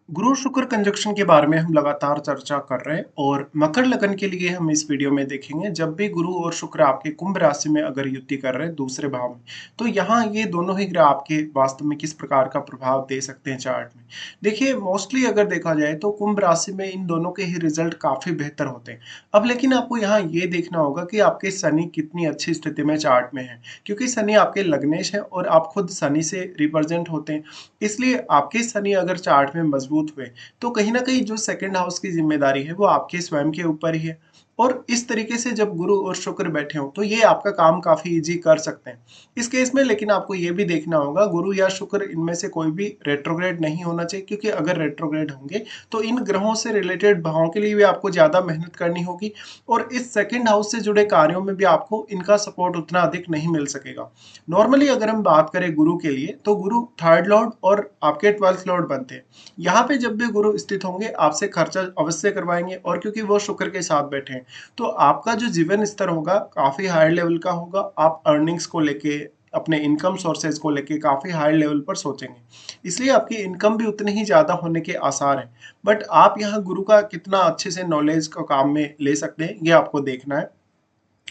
गुरु शुक्र कंजक्शन के बारे में हम लगातार चर्चा कर रहे हैं और मकर लगन के लिए हम इस वीडियो में देखेंगे जब भी गुरु और शुक्र आपके कुंभ राशि में अगर युति कर रहे हैं दूसरे भाव में, तो यहाँ ये दोनों ही ग्रह आपके वास्तव में किस प्रकार का प्रभाव दे सकते हैं चार्ट में। देखिए, मोस्टली अगर देखा जाए तो कुंभ राशि में इन दोनों के ही रिजल्ट काफी बेहतर होते हैं। अब लेकिन आपको यहाँ ये देखना होगा कि आपके शनि कितनी अच्छी स्थिति में चार्ट में है, क्योंकि शनि आपके लग्नेश है और आप खुद शनि से रिप्रेजेंट होते हैं। इसलिए आपके शनि अगर चार्ट में मजबूत हुए, तो कहीं न कहीं जो सेकंड हाउस की ज़िम्मेदारी है वो आपके स्वयं के ऊपर ही है। और इस तरीके से जब गुरु और शुक्र बैठे हों, तो ये आपका काम काफ़ी ईज़ी कर सकते हैं। इस केस में लेकिन आपको ये भी देखना होगा, गुरु या शुक्र इनमें से कोई भी रेट्रोग्रेड नहीं होना चाहिए, क्योंकि अगर रेट्रोग्रेड होंगे, तो इन ग्रहों से रिलेटेड भावों के लिए भी आपको ज़्यादा मेहनत करनी होगी और इस सेकंड हाउस से जुड़े कार्यों में भी आपको इनका सपोर्ट उतना अधिक नहीं मिल सकेगा। नॉर्मली अगर हम बात करें गुरु के लिए, तो गुरु थर्ड लॉर्ड और आपके 12th लॉर्ड बनते हैं। यहाँ पे जब भी गुरु स्थित होंगे, आपसे खर्चा अवश्य करवाएंगे, और क्योंकि वो शुक्र के साथ बैठे हैं, तो आपका जो जीवन स्तर होगा काफी हाई लेवल का होगा। आप अर्निंग्स को लेके, अपने इनकम सोर्सेज को लेके काफी हाई लेवल पर सोचेंगे, इसलिए आपकी इनकम भी उतनी ही ज्यादा होने के आसार हैं। बट आप यहाँ गुरु का कितना अच्छे से नॉलेज को काम में ले सकते हैं, ये आपको देखना है।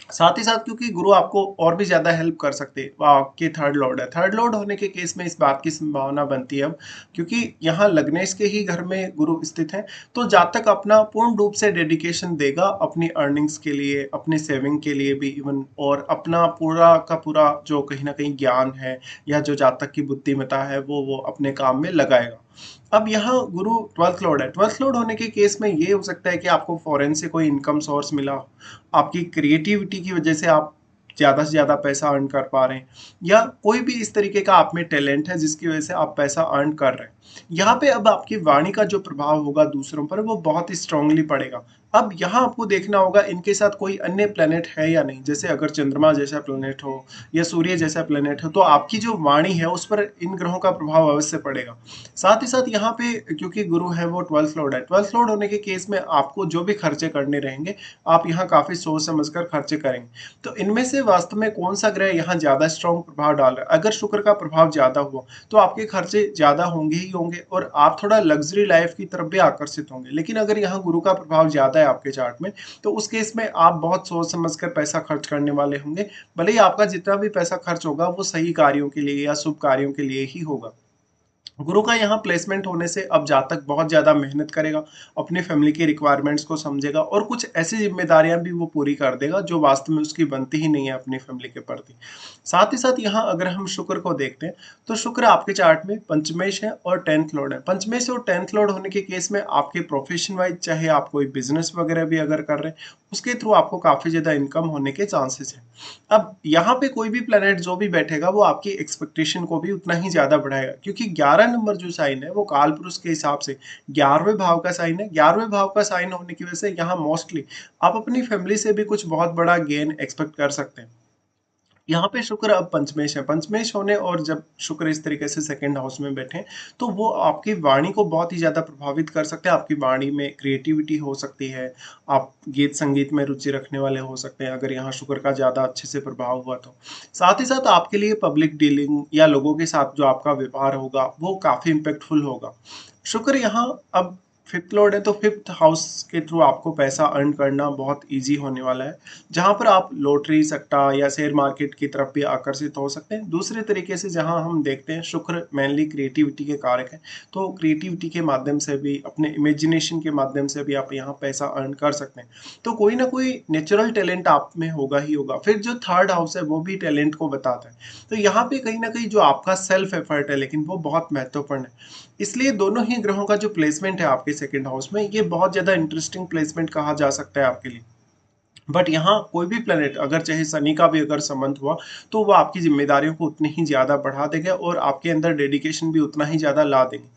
साथ ही साथ क्योंकि गुरु आपको और भी ज़्यादा हेल्प कर सकते हैं, वो आपके थर्ड लॉर्ड है। थर्ड लॉर्ड होने के केस में इस बात की संभावना बनती है अब, क्योंकि यहाँ लग्नेश के ही घर में गुरु स्थित है, तो जातक अपना पूर्ण रूप से डेडिकेशन देगा अपनी अर्निंग्स के लिए, अपनी सेविंग के लिए भी इवन, और अपना पूरा का पूरा जो कहीं ना कहीं ज्ञान है या जो जातक की बुद्धिमत्ता है वो अपने काम में लगाएगा। अब यहाँ गुरु 12th लॉर्ड है। 12th लॉर्ड होने के केस में ये हो सकता है कि आपको फॉरेन से कोई इनकम सोर्स मिला हो, आपकी क्रिएटिविटी की वजह से आप ज़्यादा से ज़्यादा पैसा अर्न कर पा रहे हैं, या कोई भी इस तरीके का आप में टैलेंट है जिसकी वजह से आप पैसा अर्न कर रहे हैं। यहाँ पे अब आपकी वाणी का जो प्रभाव होगा दूसरों पर, वो बहुत ही स्ट्रांगली पड़ेगा। अब यहाँ आपको देखना होगा इनके साथ कोई अन्य प्लेनेट है या नहीं। जैसे अगर चंद्रमा जैसा प्लेनेट हो या सूर्य जैसा प्लेनेट हो, तो आपकी जो वाणी है उस पर इन ग्रहों का प्रभाव अवश्य पड़ेगा। साथ ही साथ यहाँ पे क्योंकि गुरु है वो 12th लॉर्ड है, 12th लॉर्ड होने के केस में आपको जो भी खर्चे करने रहेंगे, आप यहाँ काफी सोच समझकर खर्चे करेंगे। तो इनमें से वास्तव में कौन सा ग्रह यहाँ ज्यादा स्ट्रॉन्ग प्रभाव डाल रहा है? अगर शुक्र का प्रभाव ज्यादा हुआ, तो आपके खर्चे ज्यादा होंगे ही होंगे और आप थोड़ा लग्जरी लाइफ की तरफ भी आकर्षित होंगे। लेकिन अगर यहाँ गुरु का प्रभाव ज्यादा है आपके चार्ट में, तो उस केस में आप बहुत सोच समझकर पैसा खर्च करने वाले होंगे। भले ही आपका जितना भी पैसा खर्च होगा वो सही कार्यों के लिए या शुभ कार्यों के लिए ही होगा। गुरु का यहाँ प्लेसमेंट होने से अब जातक बहुत ज़्यादा मेहनत करेगा, अपनी फैमिली की रिक्वायरमेंट्स को समझेगा और कुछ ऐसी जिम्मेदारियां भी वो पूरी कर देगा जो वास्तव में उसकी बनती ही नहीं है अपनी फैमिली के प्रति। साथ ही साथ यहाँ अगर हम शुक्र को देखते हैं, तो शुक्र आपके चार्ट में पंचमेश है और 10th लॉर्ड है। पंचमेश और 10th लॉर्ड होने के केस में आपके प्रोफेशन वाइज, चाहे आप कोई बिजनेस वगैरह भी अगर कर रहे हैं, उसके थ्रू आपको काफ़ी ज़्यादा इनकम होने के चांसेस है। अब यहाँ पे कोई भी प्लेनेट जो भी बैठेगा वो आपकी एक्सपेक्टेशन को भी उतना ही ज्यादा बढ़ाएगा, क्योंकि 11 नंबर जो साइन है वो काल पुरुष के हिसाब से 11वें भाव का साइन है। 11वें भाव का साइन होने की वजह से यहाँ मोस्टली आप अपनी फैमिली से भी कुछ बहुत बड़ा गेन एक्सपेक्ट कर सकते हैं। यहाँ पे शुक्र अब पंचमेश है। पंचमेश होने और जब शुक्र इस तरीके से सेकंड हाउस में बैठे, तो वो आपकी वाणी को बहुत ही ज़्यादा प्रभावित कर सकते हैं। आपकी वाणी में क्रिएटिविटी हो सकती है, आप गीत संगीत में रुचि रखने वाले हो सकते हैं अगर यहाँ शुक्र का ज़्यादा अच्छे से प्रभाव हुआ तो। साथ ही साथ आपके लिए पब्लिक डीलिंग या लोगों के साथ जो आपका व्यवहार होगा वो काफ़ी इम्पेक्टफुल होगा। शुक्र यहाँ अब 5th लॉर्ड है, तो 5th हाउस के थ्रू आपको पैसा अर्न करना बहुत इजी होने वाला है, जहां पर आप लॉटरी, सट्टा या शेयर मार्केट की तरफ भी आकर्षित हो सकते हैं। दूसरे तरीके से जहां हम देखते हैं शुक्र मेनली क्रिएटिविटी के कारक है, तो क्रिएटिविटी के माध्यम से भी, अपने इमेजिनेशन के माध्यम से भी आप यहाँ पैसा अर्न कर सकते हैं। तो कोई ना कोई नेचुरल टैलेंट आप में होगा ही होगा। फिर जो थर्ड हाउस है वो भी टैलेंट को बताता है, तो यहाँ पे कहीं ना कहीं जो आपका सेल्फ एफर्ट है, लेकिन वो बहुत महत्वपूर्ण है। इसलिए दोनों ही ग्रहों का जो प्लेसमेंट है आपके सेकंड हाउस में, ये बहुत ज्यादा इंटरेस्टिंग प्लेसमेंट कहा जा सकता है आपके लिए। बट यहाँ कोई भी प्लेनेट अगर, चाहे शनि का भी अगर संबंध हुआ, तो वो आपकी जिम्मेदारियों को उतनी ही ज्यादा बढ़ा देगा और आपके अंदर डेडिकेशन भी उतना ही ज्यादा ला देंगे।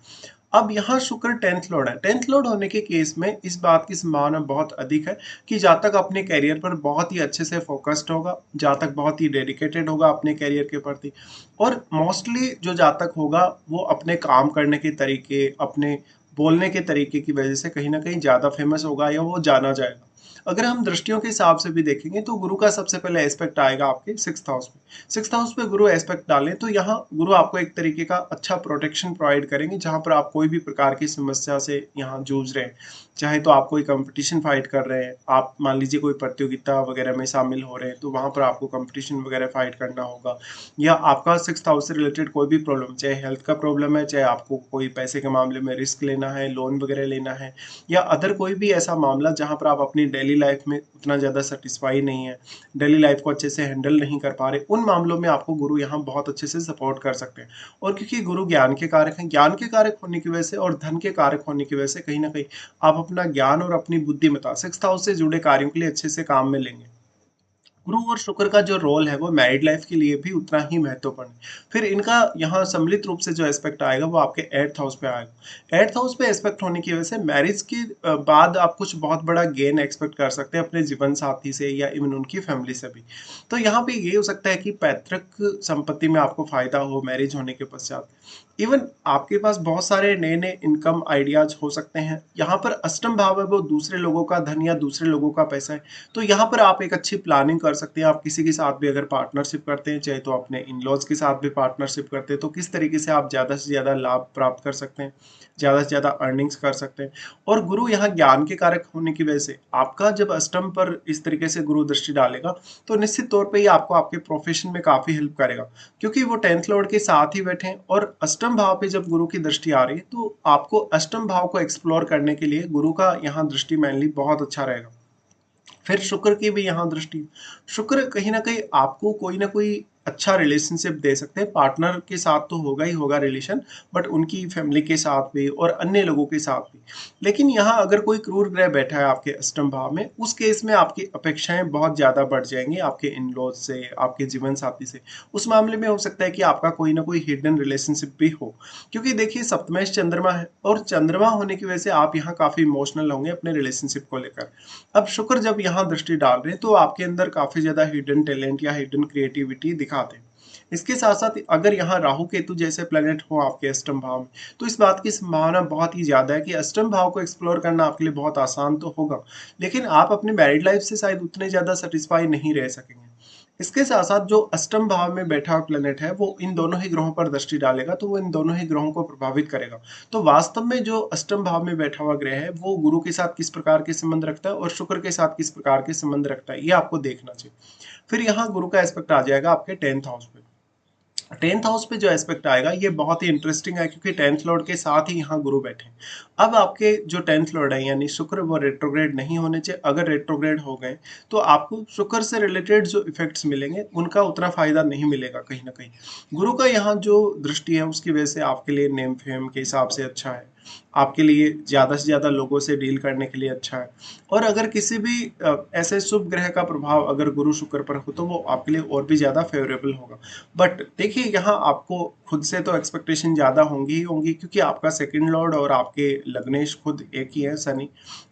अब यहाँ शुक्र 10th लॉर्ड है। 10th लॉर्ड होने के केस में इस बात की संभावना बहुत अधिक है कि जातक अपने करियर पर बहुत ही अच्छे से फोकस्ड होगा, जातक बहुत ही डेडिकेटेड होगा अपने करियर के प्रति, और मोस्टली जो जातक होगा वो अपने काम करने के तरीके, अपने बोलने के तरीके की वजह से कहीं ना कहीं ज्यादा फेमस होगा या वो जाना जाएगा। अगर हम दृष्टियों के हिसाब से भी देखेंगे तो गुरु का सबसे पहले एस्पेक्ट आएगा आपके 6th हाउस में। 6th हाउस पे गुरु एस्पेक्ट डालें तो यहाँ गुरु आपको एक तरीके का अच्छा प्रोटेक्शन प्रोवाइड करेंगे, जहाँ पर आप कोई भी प्रकार की समस्या से यहाँ जूझ रहे हैं, चाहे तो आप कोई कंपटीशन फाइट कर रहे हैं, आप मान लीजिए कोई प्रतियोगिता वगैरह में शामिल हो रहे हैं, तो वहाँ पर आपको कंपटीशन वगैरह फाइट करना होगा, या आपका 6th हाउस से रिलेटेड कोई भी प्रॉब्लम, चाहे हेल्थ का प्रॉब्लम है, चाहे आपको कोई पैसे के मामले में रिस्क लेना है, लोन वगैरह लेना है, या अदर कोई भी ऐसा मामला जहाँ पर आप अपनी डेली लाइफ में उतना ज़्यादा सेटिस्फाई नहीं है, डेली लाइफ को अच्छे से हैंडल नहीं कर पा रहे, उन मामलों में आपको गुरु यहाँ बहुत अच्छे से सपोर्ट कर सकते हैं। और क्योंकि गुरु ज्ञान के कारक हैं, ज्ञान के कारक होने की वजह से और धन के कारक होने की वजह से कहीं ना कहीं आप अपना ज्ञान और अपनी बुद्धिमत्ता 6th हाउस से जुड़े कार्यों के लिए अच्छे से काम में लेंगे। गुरु और शुक्र का जो रोल है वो मैरिड लाइफ के लिए भी उतना ही महत्वपूर्ण है। फिर इनका यहाँ सम्मिलित रूप से जो एस्पेक्ट आएगा वो आपके 8th हाउस पे आएगा। 8th हाउस पे एस्पेक्ट होने की वजह से मैरिज के बाद आप कुछ बहुत बड़ा गेन एक्सपेक्ट कर सकते हैं अपने जीवन साथी से या इवन उनकी फैमिली से भी। तो यहाँ पे ये हो सकता है कि पैतृक संपत्ति में आपको फायदा हो मैरिज होने के पश्चात। इवन आपके पास बहुत सारे नए नए इनकम आइडियाज हो सकते हैं। यहाँ पर अष्टम भाव है वो दूसरे लोगों का धन या दूसरे लोगों का पैसा है, तो यहाँ पर आप एक अच्छी प्लानिंग कर सकते हैं। आप किसी के साथ भी अगर पार्टनरशिप करते हैं, चाहे तो अपने इन लॉज के साथ भी पार्टनरशिप करते हैं, तो किस तरीके से आप ज़्यादा से ज़्यादा लाभ प्राप्त कर सकते हैं, ज़्यादा से ज़्यादा अर्निंग्स कर सकते हैं। और गुरु यहाँ ज्ञान के कारक होने की वजह से आपका जब अष्टम पर इस तरीके से गुरु दृष्टि डालेगा तो निश्चित तौर पर ये आपको आपके प्रोफेशन में काफ़ी हेल्प करेगा, क्योंकि वो 10th लॉर्ड के साथ ही बैठे हैं। और अष्टम भाव पे जब गुरु की दृष्टि आ रही है तो आपको अष्टम भाव को एक्सप्लोर करने के लिए गुरु का यहाँ दृष्टि मेनली बहुत अच्छा रहेगा। फिर शुक्र की भी यहाँ दृष्टि, शुक्र कहीं ना कहीं आपको कोई ना कोई अच्छा रिलेशनशिप दे सकते हैं। पार्टनर के साथ तो होगा ही होगा रिलेशन, बट उनकी फैमिली के साथ भी और अन्य लोगों के साथ भी। लेकिन यहाँ अगर कोई क्रूर ग्रह बैठा है आपके अष्टम भाव में, उस केस में आपकी अपेक्षाएं बहुत ज्यादा बढ़ जाएंगी आपके इन लॉज से, आपके जीवन साथी से। उस मामले में हो सकता है कि आपका कोई ना कोई हिडन रिलेशनशिप भी हो, क्योंकि देखिए सप्तमेश चंद्रमा है और चंद्रमा होने की वजह से आप यहाँ काफी इमोशनल होंगे अपने रिलेशनशिप को लेकर। अब शुक्र जब यहाँ दृष्टि डाल रहे हैं तो आपके अंदर काफी ज्यादा हिडन टैलेंट या हिडन क्रिएटिविटी दिखाते हैं। इसके साथ साथ अगर यहाँ राहु केतु जैसे प्लेनेट हो आपके अष्टम भाव में, तो इस बात की संभावना बहुत ही ज्यादा है कि अष्टम भाव को एक्सप्लोर करना आपके लिए बहुत आसान तो होगा, लेकिन आप अपनी मैरिड लाइफ से शायद उतने ज्यादा सेटिस्फाई नहीं रह सकेंगे। इसके साथ साथ जो अष्टम भाव में बैठा हुआ प्लेनेट है वो इन दोनों ही ग्रहों पर दृष्टि डालेगा, तो वो इन दोनों ही ग्रहों को प्रभावित करेगा। तो वास्तव में जो अष्टम भाव में बैठा हुआ ग्रह है वो गुरु के साथ किस प्रकार के संबंध रखता है और शुक्र के साथ किस प्रकार के संबंध रखता है, ये आपको देखना चाहिए। फिर यहाँ गुरु का एस्पेक्ट आ जाएगा आपके 10th हाउस पे। 10th हाउस पे जो एस्पेक्ट आएगा ये बहुत ही इंटरेस्टिंग है, क्योंकि 10th लॉर्ड के साथ ही यहाँ गुरु बैठे हैं। अब आपके जो 10th लॉर्ड है यानी शुक्र, वो रेट्रोग्रेड नहीं होने चाहिए। अगर रेट्रोग्रेड हो गए तो आपको शुक्र से रिलेटेड जो इफेक्ट्स मिलेंगे उनका उतना फायदा नहीं मिलेगा कहीं ना कहीं। गुरु का यहाँ जो दृष्टि है उसकी वजह से आपके लिए नेम फेम के हिसाब से अच्छा है, आपके लिए ज़्यादा से ज़्यादा लोगों से डील करने के लिए अच्छा है। और अगर किसी भी ऐसे शुभ ग्रह का प्रभाव अगर गुरु शुक्र पर हो तो वो आपके लिए और भी ज़्यादा फेवरेबल होगा। बट देखिए यहाँ आपको खुद से तो एक्सपेक्टेशन ज़्यादा होंगी ही होंगी, क्योंकि आपका सेकंड लॉर्ड और आपके लग्नेश खुद एक ही है शनि।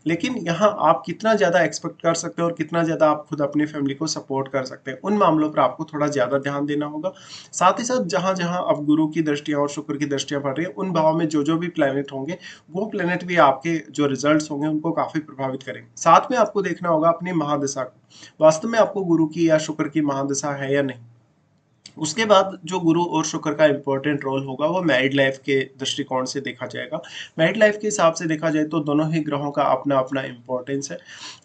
लेकिन यहाँ आप कितना ज़्यादा एक्सपेक्ट कर सकते हो और कितना ज़्यादा आप खुद अपनी फैमिली को सपोर्ट कर सकते हैं, उन मामलों पर आपको थोड़ा ज़्यादा ध्यान देना होगा। साथ ही साथ जहाँ जहाँ अब गुरु की दृष्टियाँ और शुक्र की दृष्टियाँ पड़ रही है, उन भाव में जो भी प्लैनेट होंगे वो प्लेनेट भी आपके जो रिजल्ट्स होंगे उनको काफी प्रभावित करेंगे। साथ में आपको देखना होगा अपनी महादशा को, वास्तव में आपको गुरु की या शुक्र की महादशा है या नहीं। उसके बाद जो गुरु और शुक्र का इंपॉर्टेंट रोल होगा वो मैरिड लाइफ के दृष्टिकोण से देखा जाएगा। मैरिड लाइफ के हिसाब से देखा जाए तो दोनों ही ग्रहों का अपना अपना इंपॉर्टेंस है।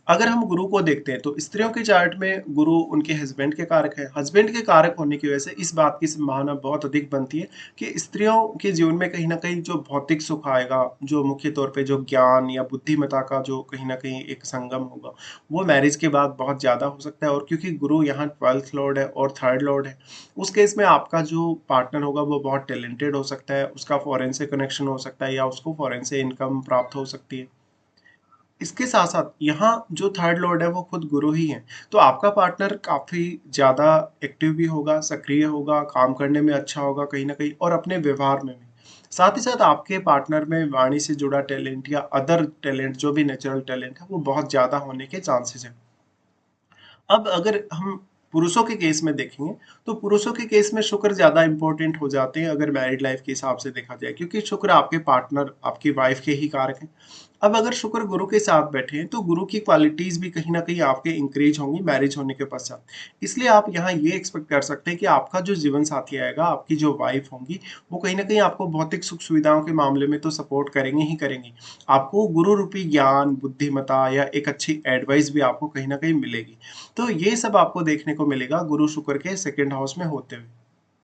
अगर हम गुरु को देखते हैं तो स्त्रियों के चार्ट में गुरु उनके हस्बैंड के कारक है। हस्बैंड के कारक होने की वजह से इस बात की संभावना बहुत अधिक बनती है कि स्त्रियों के जीवन में कहीं ना कहीं जो भौतिक सुख आएगा, जो मुख्य तौर पे जो ज्ञान या बुद्धिमत्ता का जो कहीं ना कहीं एक संगम होगा, वो मैरिज के बाद बहुत ज्यादा हो सकता है। और क्योंकि गुरु यहाँ 12th लॉर्ड है और 3rd लॉर्ड है, उस केस में आपका जो पार्टनर होगा वो बहुत टैलेंटेड हो सकता है, उसका फॉरेन से कनेक्शन हो सकता है या उसको फॉरेन से इनकम प्राप्त हो सकती है। इसके साथ साथ यहाँ जो 3rd लॉर्ड है वो खुद गुरु ही है, तो आपका पार्टनर काफी ज्यादा एक्टिव भी होगा, सक्रिय होगा, काम करने में अच्छा होगा कहीं ना कहीं, और अपने व्यवहार में भी। साथ ही साथ आपके पार्टनर में वाणी से जुड़ा टैलेंट या अदर टैलेंट, जो भी नेचुरल टैलेंट है, वो बहुत ज्यादा होने के चांसेस है। अब अगर हम पुरुषों के केस में देखेंगे तो पुरुषों के केस में शुक्र ज्यादा इंपॉर्टेंट हो जाते हैं अगर मैरिड लाइफ के हिसाब से देखा जाए, क्योंकि शुक्र आपके पार्टनर, आपकी वाइफ के ही कारक हैं। अब अगर शुक्र गुरु के साथ बैठे हैं, तो गुरु की क्वालिटीज़ भी कहीं न कहीं आपके इंक्रीज़ होंगी मैरिज होने के पश्चात। इसलिए आप यहाँ ये एक्सपेक्ट कर सकते हैं कि आपका जो जीवन साथी आएगा, आपकी जो वाइफ़ होंगी, वो कहीं न कहीं आपको भौतिक सुख-सुविधाओं के मामले में तो सपोर्ट करेंगी ही करेंगी। आपको गुरु रूपी ज्ञान, बुद्धिमत्ता या एक अच्छी एडवाइस भी आपको कहीं न कहीं मिलेगी। तो ये सब आपको देखने को मिलेगा गुरु शुक्र के सेकंड हाउस में होते हुए।